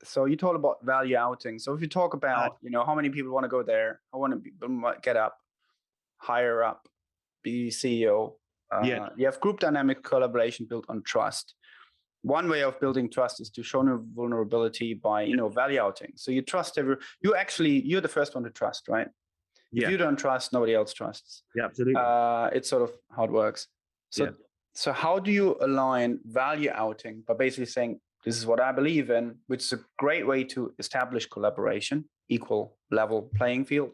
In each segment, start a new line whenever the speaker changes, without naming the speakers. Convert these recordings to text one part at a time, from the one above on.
So you talk about value outing. So if you talk
Uh,
about, how many people want to go there, how want to get up, higher up, be CEO.
yeah,
You have group dynamic collaboration built on trust. One way of building trust is to show no vulnerability by, value outing. So you trust you're the first one to trust, right? If
yeah,
you don't trust, nobody else trusts.
yeah, absolutely.
It's sort of how it works. So,
Yeah.
so how do you align value outing by basically saying, this is what I believe in, which is a great way to establish collaboration, equal level playing field,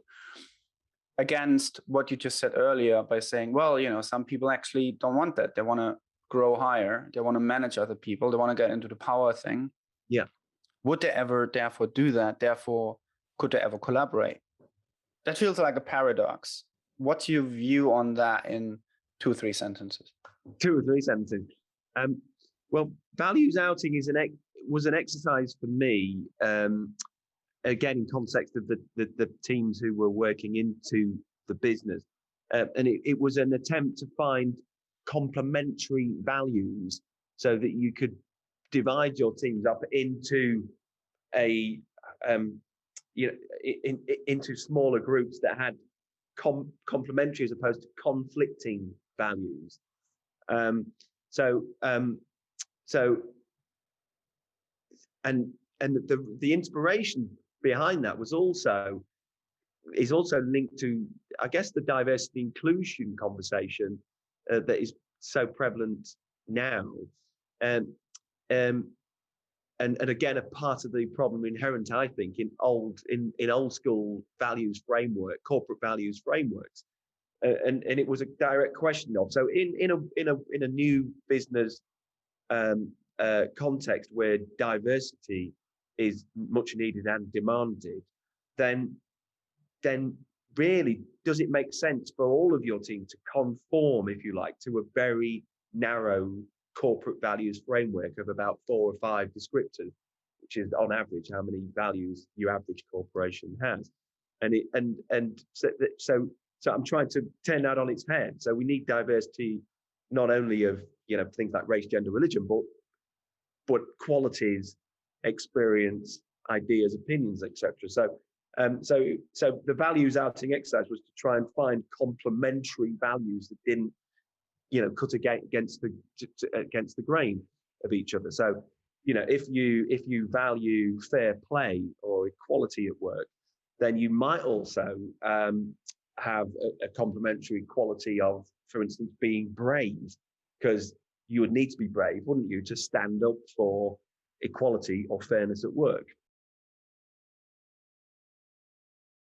against what you just said earlier by saying, well, some people actually don't want that. They want to grow higher. They want to manage other people. They want to get into the power thing.
Yeah.
Would they ever therefore do that? Therefore, could they ever collaborate? That feels like a paradox. What's your view on that in 2-3 sentences?
2 or 3 sentences. Well, values outing was an exercise for me. Again, in context of the teams who were working into the business, and it was an attempt to find complementary values so that you could divide your teams up into a into smaller groups that had complementary as opposed to conflicting values. Um, so um, so and the inspiration behind that is also linked to, I guess, the diversity inclusion conversation that is so prevalent now. Um, um, and again, a part of the problem inherent, I think, in old school values framework, corporate values frameworks. And it was a direct question of, so in a new business context where diversity is much needed and demanded, then really does it make sense for all of your team to conform, if you like, to a very narrow corporate values framework of about 4 or 5 descriptors, which is on average how many values your average corporation has? So I'm trying to turn that on its head. So we need diversity, not only of things like race, gender, religion, but qualities, experience, ideas, opinions, etc. So the values outing exercise was to try and find complementary values that didn't cut against the grain of each other. So if you value fair play or equality at work, then you might also have a complementary quality of, for instance, being brave, because you would need to be brave, wouldn't you, to stand up for equality or fairness at work.